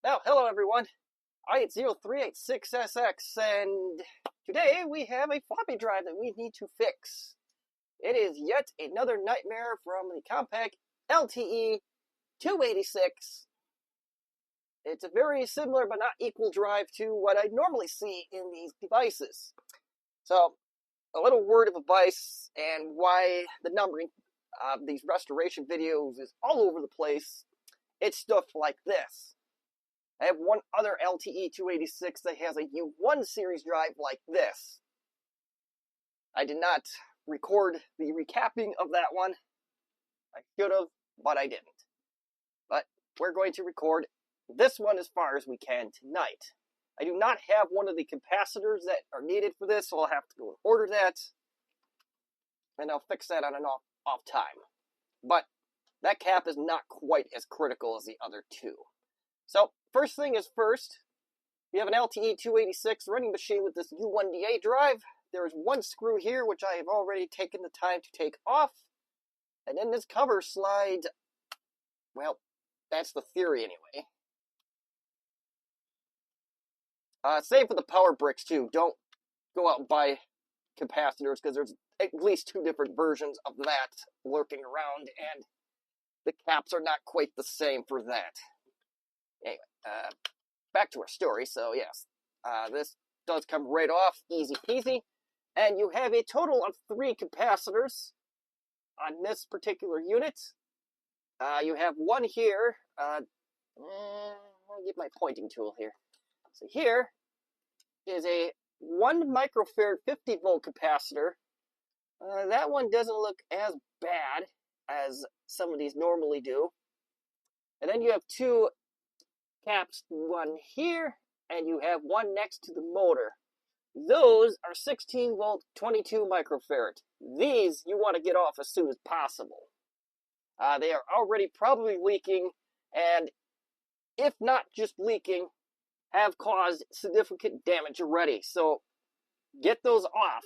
Now, hello everyone. I-80386SX, and today we have a floppy drive that we need to fix. It is yet another nightmare from the Compaq LTE-286. It's a very similar but not equal drive to what I normally see in these devices. So, a little word of advice and why the numbering of these restoration videos is all over the place. It's stuff like this. I have one other LTE-286 that has a U1 series drive like this. I did not record the recapping of that one. I should have, but I didn't. But we're going to record this one as far as we can tonight. I do not have one of the capacitors that are needed for this, so I'll have to go and order that. And I'll fix that on an off time. But that cap is not quite as critical as the other two. So, first thing is first, we have an LTE-286 running machine with this U1DA drive. There is one screw here, which I have already taken the time to take off. And then this cover slides, well, that's the theory anyway. Same for the power bricks too. Don't go out and buy capacitors, because there's at least two different versions of that lurking around, and the caps are not quite the same for that. Anyway, back to our story. So yes, this does come right off, easy peasy. And you have a total of 3 capacitors on this particular unit. You have one here. I'll get my pointing tool here. So here is a 1 microfarad 50 volt capacitor. That one doesn't look as bad as some of these normally do. And then you have 2 caps, one here, and you have one next to the motor. Those are 16 volt, 22 microfarad. These you want to get off as soon as possible. They are already probably leaking, and if not just leaking, have caused significant damage already. So get those off.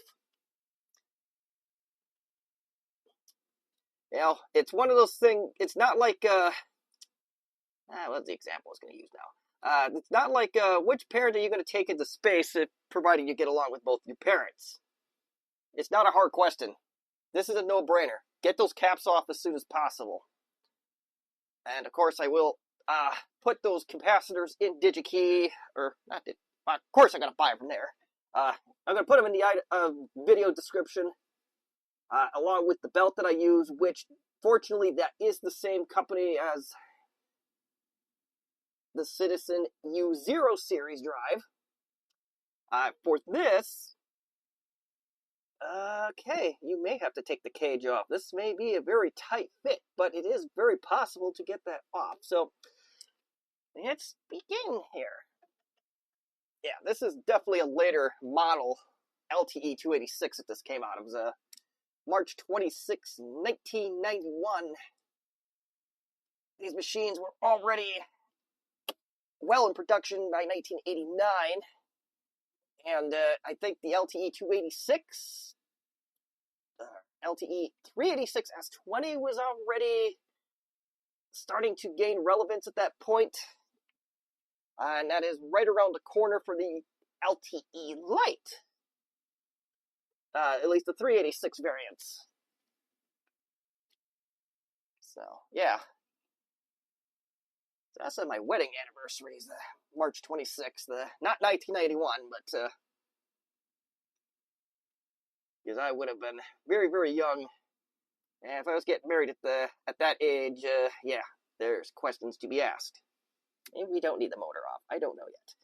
You know, it's one of those things, it's not like, what's the example I was going to use now? It's not like, which parent are you going to take into space, providing you get along with both your parents? It's not a hard question. This is a no-brainer. Get those caps off as soon as possible. And, of course, I will put those capacitors in DigiKey, or not, of course I'm going to buy them from there. I'm going to put them in the video description, along with the belt that I use, which, fortunately, that is the same company as the Citizen U0 series drive. For this, okay, you may have to take the cage off. This may be a very tight fit, but it is very possible to get that off. So, let's begin here. Yeah, this is definitely a later model LTE-286 that this came out. It was March 26, 1991. These machines were already well in production by 1989. And I think the LTE-286, LTE-386S20 was already starting to gain relevance at that point. And that is right around the corner for the LTE Lite. At least the 386 variants. So, yeah. So that's my wedding anniversary, is March 26th. Not 1991, but because I would have been very, very young. And if I was getting married at that age, yeah, there's questions to be asked. Maybe we don't need the motor off. I don't know yet.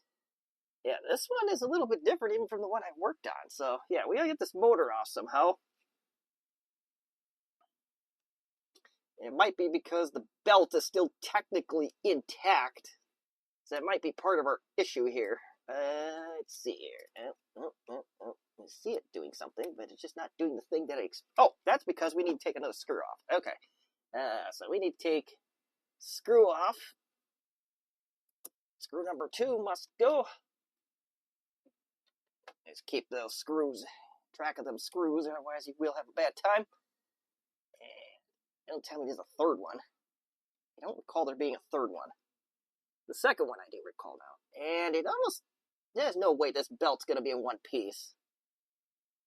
Yeah, this one is a little bit different even from the one I worked on. So, yeah, we gotta get this motor off somehow. It might be because the belt is still technically intact. So that might be part of our issue here. Let's see here. I see it doing something, but it's just not doing the thing that I oh, that's because we need to take another screw off. Okay. So we need to take screw off. Screw number 2 must go. Let's keep those screws, track of them screws, otherwise you will have a bad time. And don't tell me there's a third one. I don't recall there being a third one. The second one I do recall now. And it almost, there's no way this belt's going to be in one piece.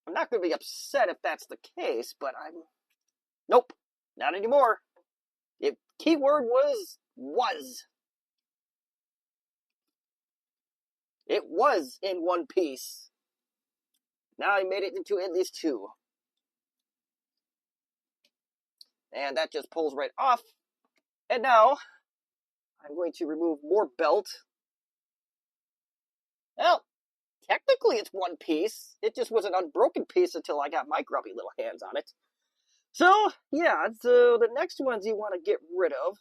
I'm not going to be upset if that's the case, but nope, not anymore. The keyword was. It was in one piece. Now I made it into at least two. And that just pulls right off. And now I'm going to remove more belt. Well, technically it's one piece. It just was an unbroken piece until I got my grubby little hands on it. So, yeah, so the next ones you want to get rid of.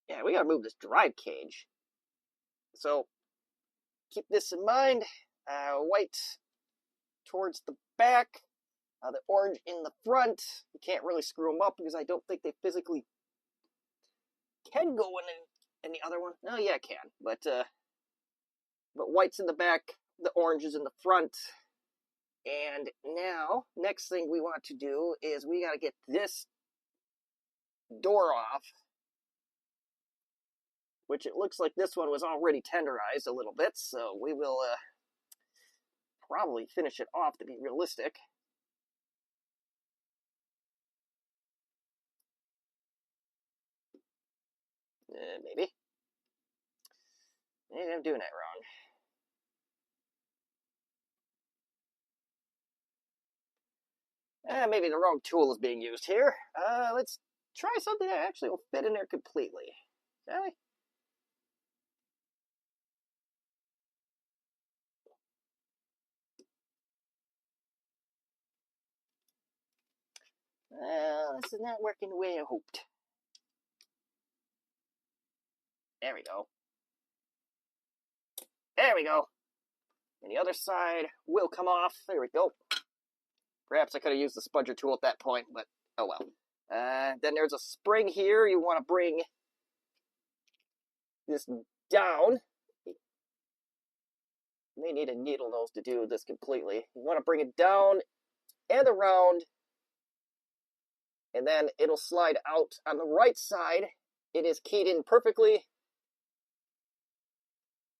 Yeah, we gotta move this drive cage. So, keep this in mind. White towards the back. The orange in the front. You can't really screw them up because I don't think they physically can go in the other one. Oh, yeah, it can. But white's in the back. The orange is in the front. And now, next thing we want to do is we got to get this door off, which it looks like this one was already tenderized a little bit, so we will probably finish it off to be realistic. Maybe. Maybe I'm doing that wrong. Maybe the wrong tool is being used here. Let's try something that actually will fit in there completely. Shall we? This is not working the way I hoped. There we go. There we go. And the other side will come off. There we go. Perhaps I could have used the spudger tool at that point, but oh well. Then there's a spring here. You want to bring this down. You may need a needle nose to do this completely. You want to bring it down and around, and then it'll slide out on the right side. It is keyed in perfectly.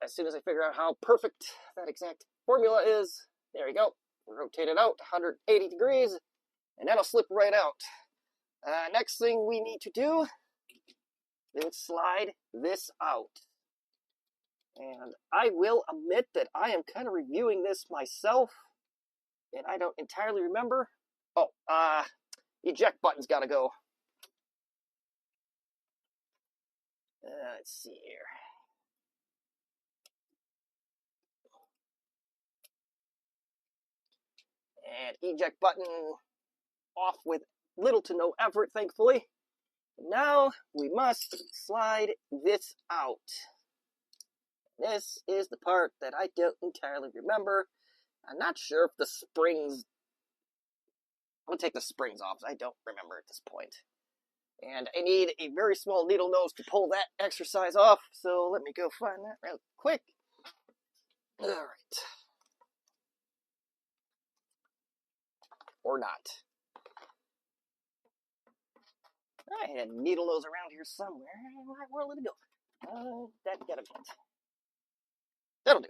As soon as I figure out how perfect that exact formula is, there we go. Rotate it out 180 degrees, and that'll slip right out. Next thing we need to do is slide this out. And I will admit that I am kind of reviewing this myself, and I don't entirely remember. Oh, eject button's got to go. Let's see here. And eject button off with little to no effort, thankfully. Now we must slide this out. This is the part that I don't entirely remember. I'm not sure if the springs... I'm going to take the springs off. I don't remember at this point. And I need a very small needle nose to pull that exercise off. So let me go find that real quick. All right. Or not. I had a needle nose around here somewhere. Where let it go? That got a bit. That'll do.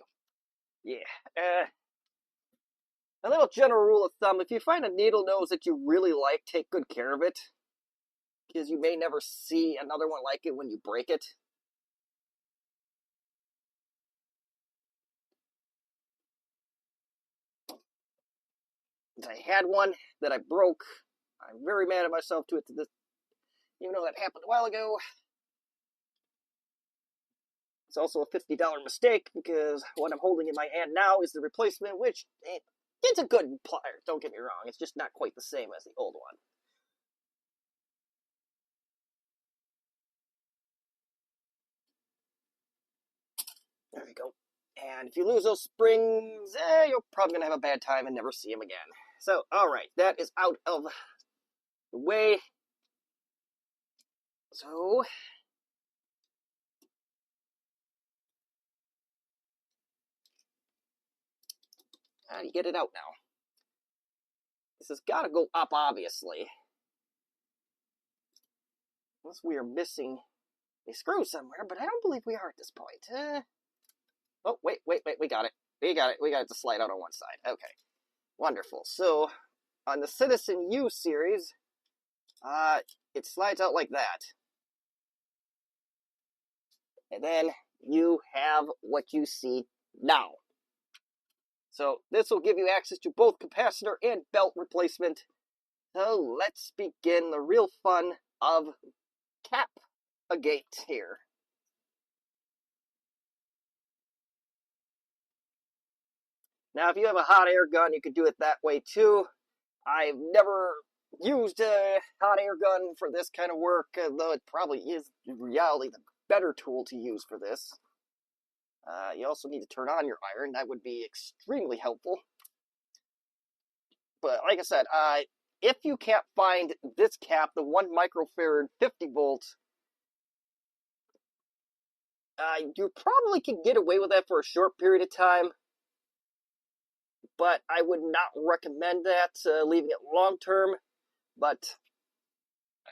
Yeah. A little general rule of thumb, if you find a needle nose that you really like, take good care of it. Because you may never see another one like it when you break it. I had one that I broke. I'm very mad at myself to it to this, even though that happened a while ago. It's also a $50 mistake because what I'm holding in my hand now is the replacement, which it's a good plier. Don't get me wrong. It's just not quite the same as the old one. There we go. And if you lose those springs, you're probably going to have a bad time and never see them again. So, alright, that is out of the way. So, how do you get it out now? This has got to go up, obviously. Unless we are missing a screw somewhere, but I don't believe we are at this point. Oh, wait, we got it. We got it to slide out on one side. Okay, wonderful. So, on the Citizen U series, it slides out like that. And then you have what you see now. So this will give you access to both capacitor and belt replacement. So let's begin the real fun of Cap-A-Gate here. Now, if you have a hot air gun, you can do it that way too. I've never used a hot air gun for this kind of work, though it probably is, in reality, the better tool to use for this. You also need to turn on your iron. That would be extremely helpful. But like I said, if you can't find this cap, the 1 microfarad 50 volts, you probably can get away with that for a short period of time. But I would not recommend that, leaving it long term. But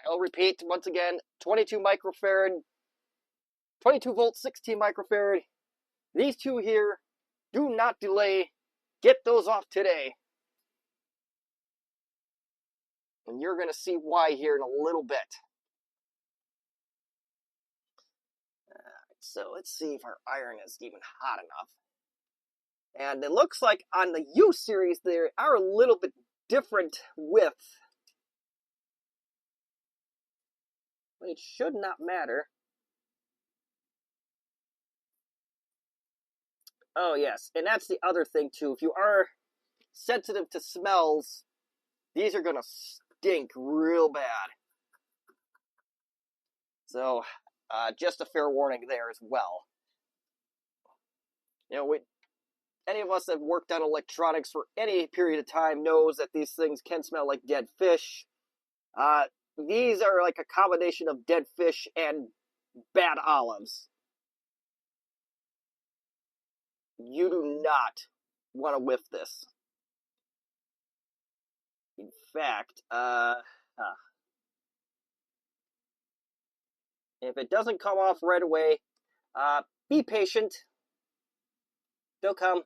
I'll repeat once again, 22 microfarad, 22 volts, 16 microfarad. These two here, do not delay. Get those off today. And you're going to see why here in a little bit. So let's see if our iron is even hot enough. And it looks like on the U series, they are a little bit different width. But it should not matter. Oh, yes. And that's the other thing, too. If you are sensitive to smells, these are going to stink real bad. So, just a fair warning there as well. You know, any of us that have worked on electronics for any period of time knows that these things can smell like dead fish. These are like a combination of dead fish and bad olives. You do not want to whiff this. In fact, if it doesn't come off right away, be patient. They'll come.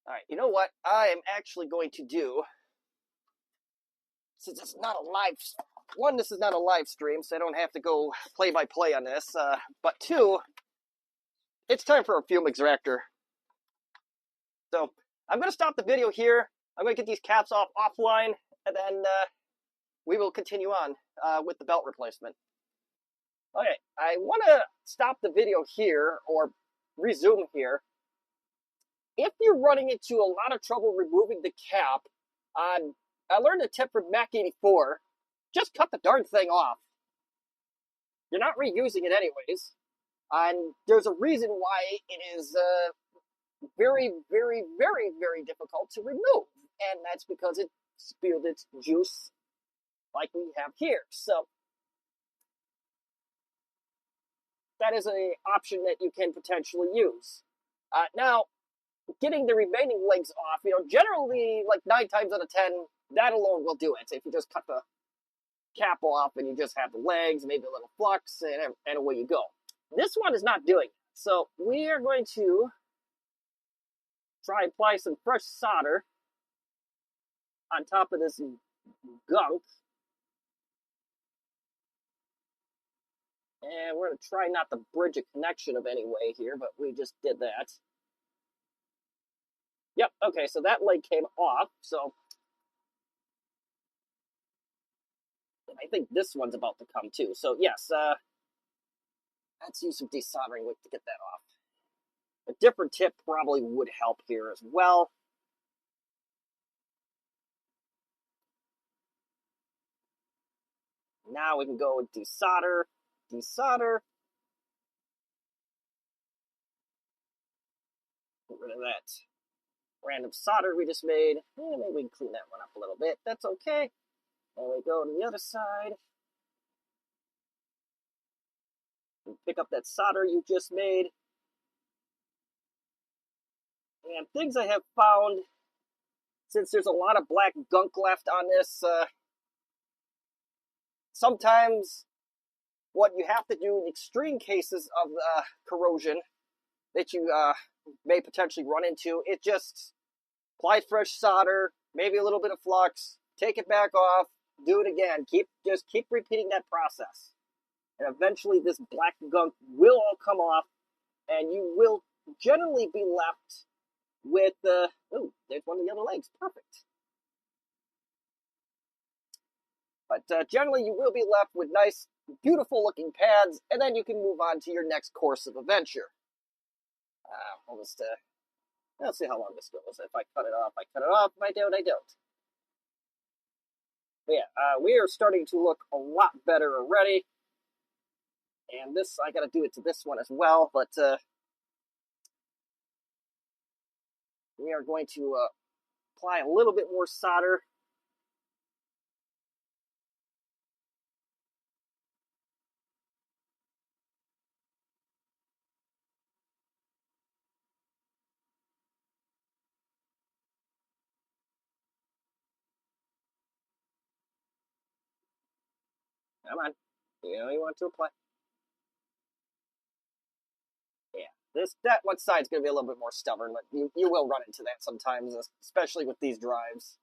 Alright, you know what I am actually going to do, since it's not a live, one, this is not a live stream, so I don't have to go play-by-play on this, but two, it's time for a fume extractor. So, I'm going to stop the video here, I'm going to get these caps off offline, and then we will continue on with the belt replacement. Okay, I want to stop the video here, or resume here. If you're running into a lot of trouble removing the cap, I learned a tip from Mac 84. Just cut the darn thing off. You're not reusing it anyways. And there's a reason why it is very, very, very, very difficult to remove. And that's because it spilled its juice like we have here. So that is an option that you can potentially use. Now, getting the remaining legs off, generally, like 9 times out of 10, that alone will do it. If you just cut the cap off and you just have the legs, maybe a little flux, and away you go. This one is not doing it. So we are going to try and apply some fresh solder on top of this gunk. And we're going to try not to bridge a connection of any way here, but we just did that. Yep, okay, so that leg came off, so I think this one's about to come too. So yes, let's use some desoldering wick to get that off. A different tip probably would help here as well. Now we can go and desolder. Get rid of that random solder we just made. Maybe we can clean that one up a little bit. That's okay. There we go to the other side. And pick up that solder you just made. And things I have found, since there's a lot of black gunk left on this, sometimes what you have to do in extreme cases of corrosion that you may potentially run into, it just apply fresh solder, maybe a little bit of flux, take it back off, do it again. Just keep repeating that process. And eventually this black gunk will all come off, and you will generally be left with, oh, there's one of the other legs, perfect. But generally you will be left with nice, beautiful looking pads, and then you can move on to your next course of adventure. I'll just, let's see how long this goes. If I cut it off, I cut it off. If I don't, I don't. But yeah, we are starting to look a lot better already. And this, I gotta do it to this one as well, but we are going to apply a little bit more solder. Come on. You know you want to apply. Yeah. That one side's going to be a little bit more stubborn, but you will run into that sometimes, especially with these drives.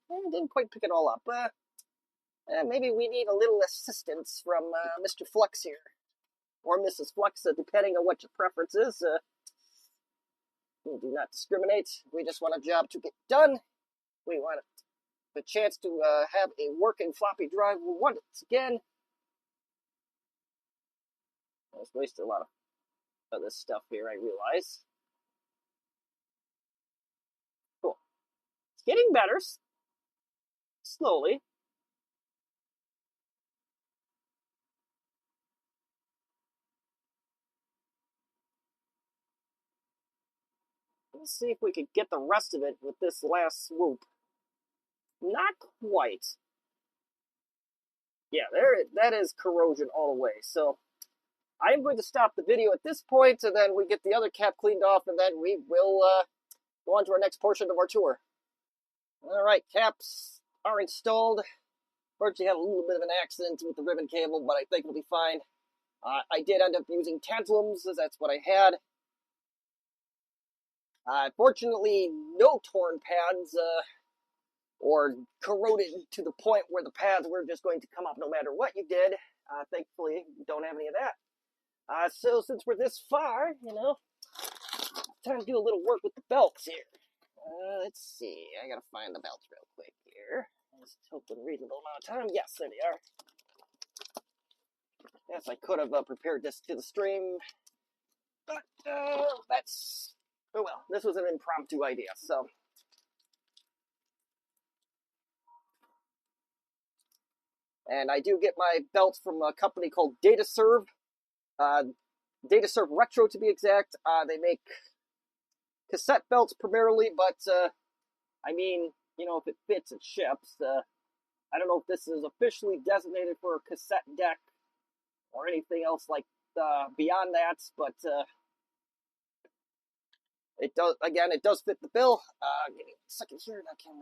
I didn't quite pick it all up. Maybe we need a little assistance from Mr. Flux here. Or Mrs. Flux, depending on what your preference is. We do not discriminate. We just want a job to get done. We want the chance to have a working floppy drive once again. I just wasted a lot of this stuff here, I realize. Cool. It's getting better. Slowly. Let's see if we could get the rest of it with this last swoop. Not quite. Yeah, that is corrosion all the way. So I'm going to stop the video at this point, and then we get the other cap cleaned off, and then we will go on to our next portion of our tour. All right, caps are installed. Fortunately, had a little bit of an accident with the ribbon cable, but I think it'll be fine. I did end up using tantalums, as that's what I had. Fortunately, no torn pads or corroded to the point where the pads were just going to come off no matter what you did. Thankfully, we don't have any of that. So since we're this far, time to do a little work with the belts here. Let's see. I gotta find the belts real quick here. Just hope in a reasonable amount of time. Yes, there they are. Yes, I could have prepared this to the stream, but that's, oh well. This was an impromptu idea, so. And I do get my belts from a company called DataServe. DataServe Retro, to be exact. They make cassette belts primarily, but I mean, if it fits, it ships. I don't know if this is officially designated for a cassette deck or anything else like beyond that, but it does. Again, it does fit the bill. Give me a second here, and I can.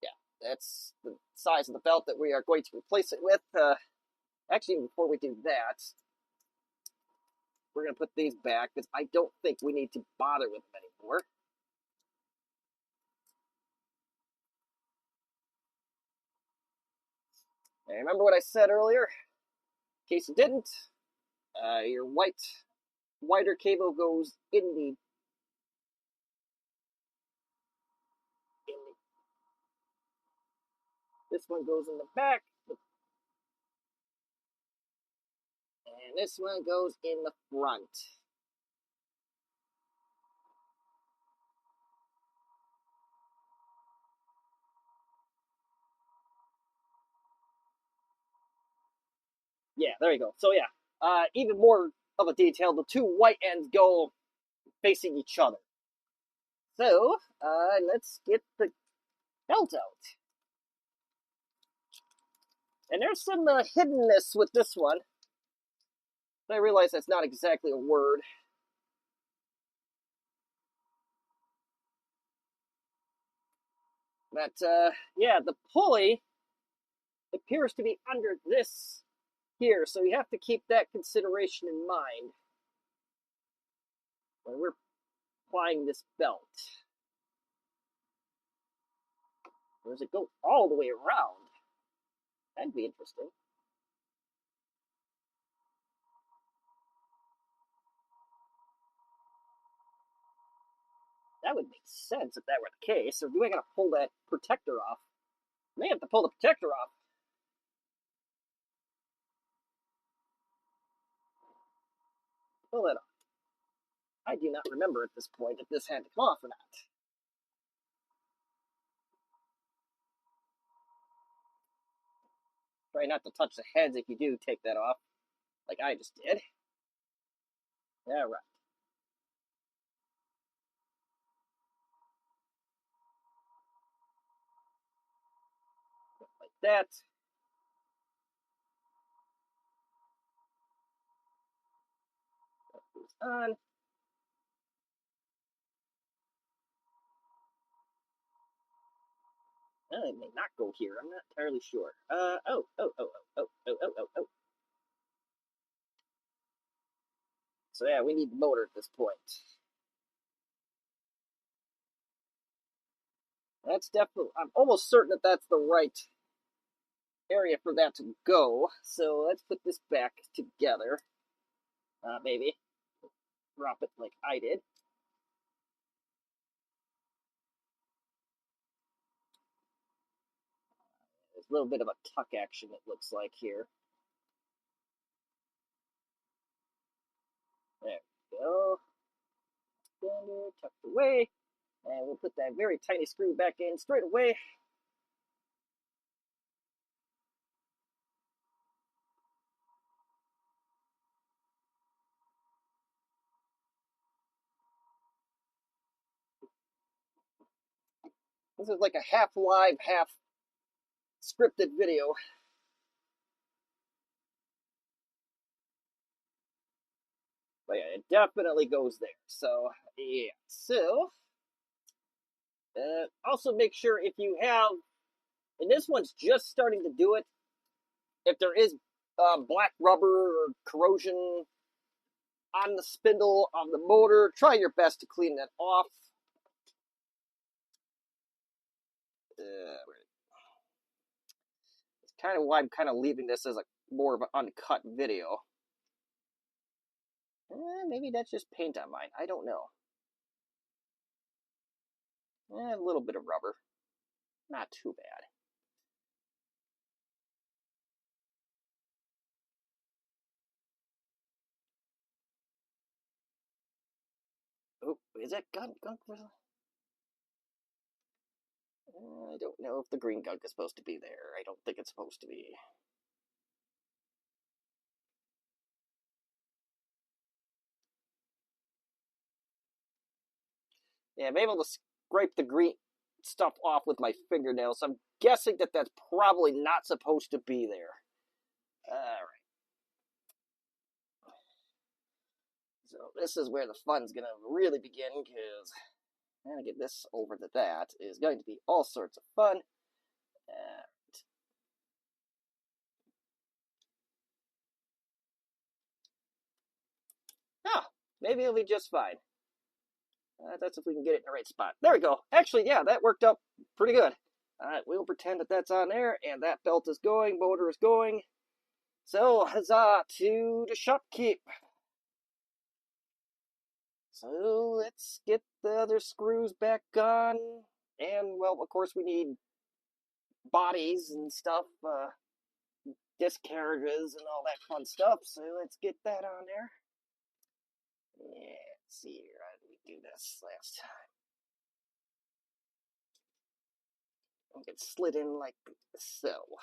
Yeah, that's the size of the belt that we are going to replace it with. Actually, before we do that, we're going to put these back because I don't think we need to bother with them anymore. And remember what I said earlier? In case you didn't, your wider cable goes in the this one goes in the back, and this one goes in the front. Yeah, there you go. So yeah, even more of a detail, the two white ends go facing each other. So, let's get the belt out. And there's some hiddenness with this one. I realize that's not exactly a word. But, yeah, the pulley appears to be under this here, so you have to keep that consideration in mind when we're applying this belt. Or does it go all the way around? That'd be interesting. That would make sense if that were the case. Or do I gotta pull that protector off? I may have to pull the protector off. Pull that off. I do not remember at this point if this had to come off or not. Try not to touch the heads if you do take that off, like I just did. Yeah, right. Like that. That goes on. It may not go here. I'm not entirely sure. Oh. So yeah, we need the motor at this point. That's definitely, I'm almost certain that that's the right area for that to go. So let's put this back together. Maybe. Drop it like I did. There's a little bit of a tuck action, it looks like here. There we go. Standard, tucked away. And we'll put that very tiny screw back in straight away. This is like a half live, half scripted video. But yeah, it definitely goes there. So, yeah. So, also make sure if you have, and this one's just starting to do it, if there is black rubber or corrosion on the spindle of the motor, try your best to clean that off. It's kind of why I'm kind of leaving this as a more of an uncut video. Maybe that's just paint on mine. I don't know. A little bit of rubber. Not too bad. Oh, is that gunk? I don't know if the green gunk is supposed to be there. I don't think it's supposed to be. Yeah, I'm able to scrape the green stuff off with my fingernails. So I'm guessing that that's probably not supposed to be there. Alright. So this is where the fun's going to really begin, because trying to get this over to that is going to be all sorts of fun. Maybe it'll be just fine. That's if we can get it in the right spot. There we go. Actually, yeah, that worked out pretty good. Alright, we'll pretend that that's on there, and that belt is going, motor is going. So, huzzah to the shopkeep. So, let's get the other screws back on. And, well, of course, we need bodies and stuff, disc carriages and all that fun stuff. So, let's get that on there. Yeah, let's see here. How did we do this last time? Get slid in like so.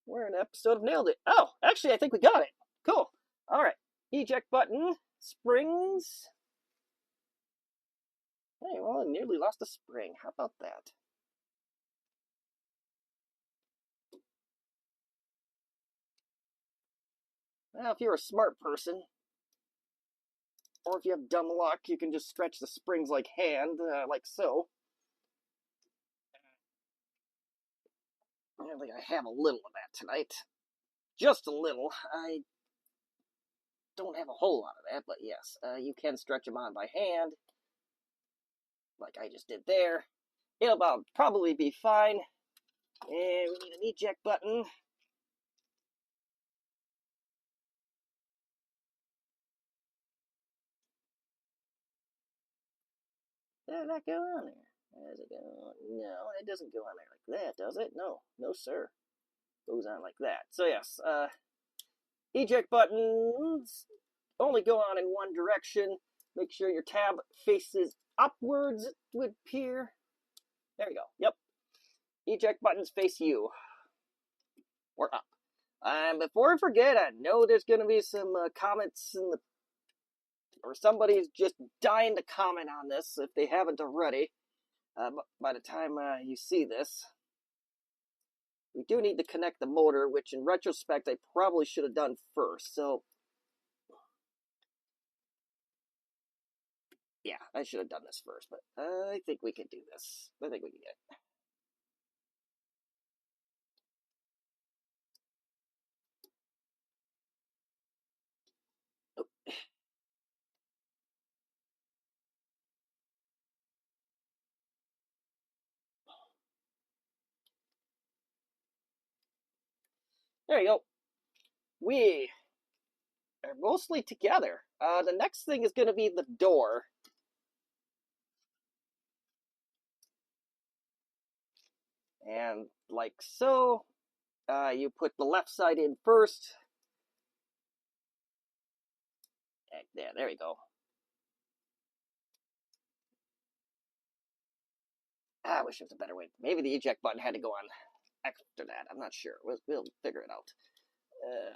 We're in an episode of Nailed It. Oh, actually, I think we got it. Cool. All right. Eject button. Springs. Hey, well, I nearly lost a spring. How about that? Well, if you're a smart person, or if you have dumb luck, you can just stretch the springs like hand, like so. I think I have a little of that tonight. Just a little. I don't have a whole lot of that, but yes, you can stretch them on by hand, like I just did there. It'll probably be fine. And we need an eject button. Does that go on there? Does it go on? No, it doesn't go on there like that, does it? No, no, sir. Goes on like that. So yes, eject buttons only go on in one direction. Make sure your tab faces upwards, it would appear. There we go. Yep. Eject buttons face you. Or up. And before I forget, I know there's going to be some comments or somebody's just dying to comment on this if they haven't already. By the time you see this, we do need to connect the motor, which in retrospect I probably should have done first. So, yeah, I should have done this first, but I think we can do this. I think we can get it. Oh. There you go. We are mostly together. The next thing is going to be the door. And like so, you put the left side in first. Yeah, there we go. I wish there was a better way. Maybe the eject button had to go on after that. I'm not sure. We'll figure it out.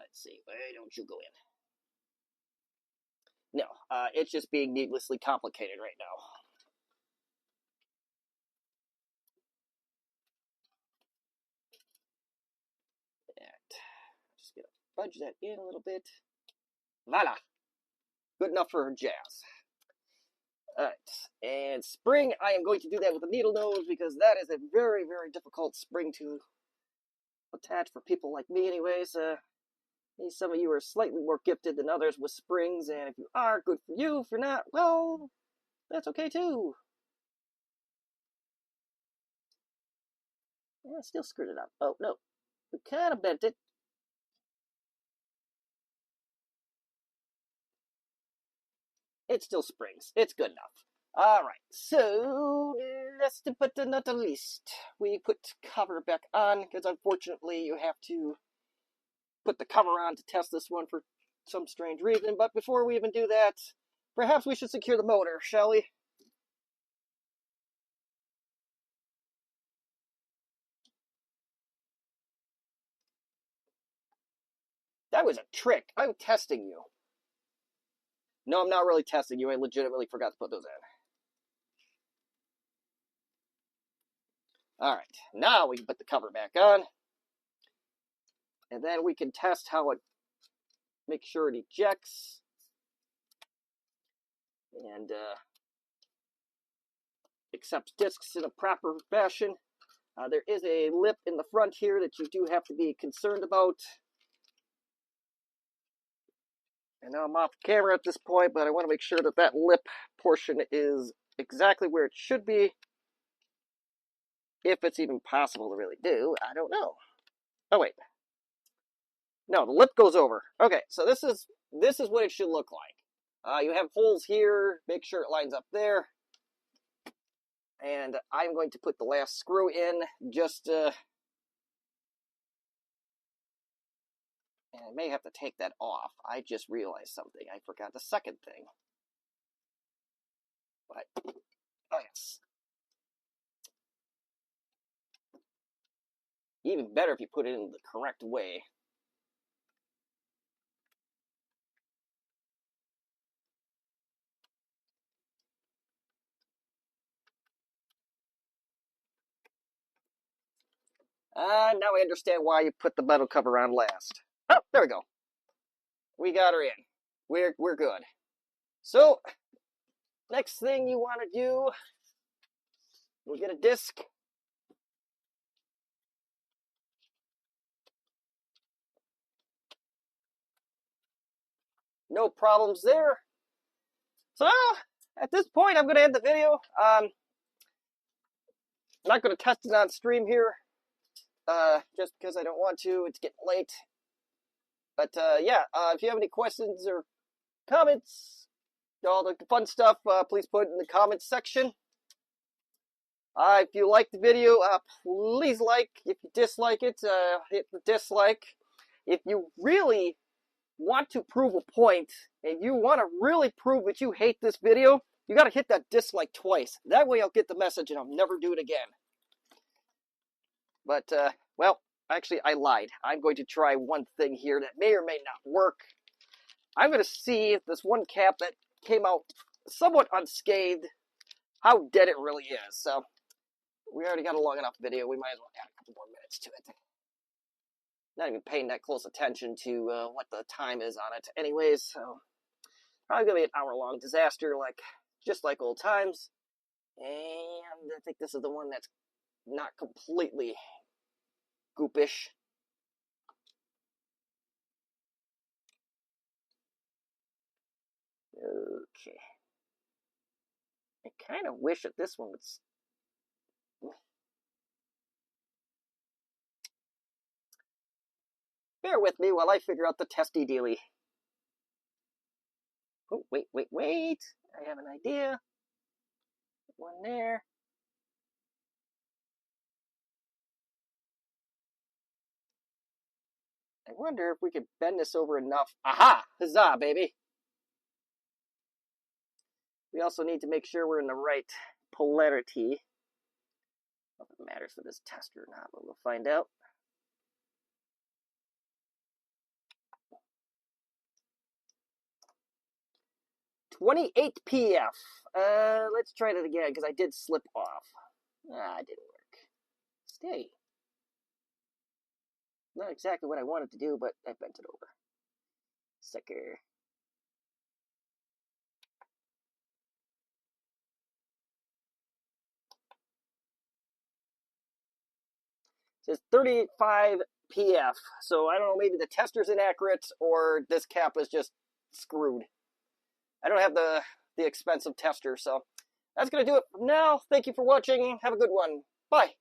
Let's see. Why don't you go in? No, it's just being needlessly complicated right now. And just gonna fudge that in a little bit. Voila. Good enough for jazz. Alright, and spring, I am going to do that with a needle nose because that is a very, very difficult spring to attach for people like me anyways. Some of you are slightly more gifted than others with springs, and if you are, good for you. If you're not, well, that's okay too. Yeah, still screwed it up. Oh, no. We kind of bent it. It still springs. It's good enough. Alright, so last but not the least, we put cover back on, because unfortunately you have to put the cover on to test this one for some strange reason. But before we even do that, perhaps we should secure the motor, shall we? That was a trick. I'm testing you. No, I'm not really testing you. I legitimately forgot to put those in. Alright, now we can put the cover back on. And then we can test how it, make sure it ejects. And accepts discs in a proper fashion. There is a lip in the front here that you do have to be concerned about. And now I'm off camera at this point, but I want to make sure that that lip portion is exactly where it should be. If it's even possible to really do, I don't know. Oh, wait. No, the lip goes over. Okay, so this is what it should look like. You have holes here. Make sure it lines up there. And I'm going to put the last screw in just... and I may have to take that off. I just realized something. I forgot the second thing. But, oh yes. even better if you put it in the correct way. Now I understand why you put the metal cover on last. Oh, there we go. We got her in. We're good. So, next thing you want to do, we'll get a disc. No problems there. So, at this point, I'm going to end the video. I'm not going to test it on stream here, just because I don't want to. It's getting late. But, yeah, if you have any questions or comments, all the fun stuff, please put it in the comments section. If you like the video, please like. If you dislike it, hit the dislike. If you really want to prove a point, and you want to really prove that you hate this video, you got to hit that dislike twice. That way I'll get the message and I'll never do it again. But, well, actually I lied. I'm going to try one thing here that may or may not work. I'm going to see if this one cap that came out somewhat unscathed, how dead it really is. So, we already got a long enough video. We might as well add a couple more minutes to it. Not even paying that close attention to what the time is on it anyways, so probably gonna be an hour-long disaster, just like old times. And I think this is the one that's not completely goopish. Okay. I kind of wish that this one would... Bear with me while I figure out the testy dealy. Oh, wait. I have an idea. One there. I wonder if we could bend this over enough. Aha! Huzzah, baby! We also need to make sure we're in the right polarity. If it matters for this tester or not, but we'll find out. $28 PF. Let's try that again, because I did slip off. It didn't work. Stay. Not exactly what I wanted to do, but I bent it over. Sucker. It says 35 PF. So I don't know, maybe the tester's inaccurate, or this cap is just screwed. I don't have the expensive tester, so that's going to do it for now. Thank you for watching. Have a good one. Bye.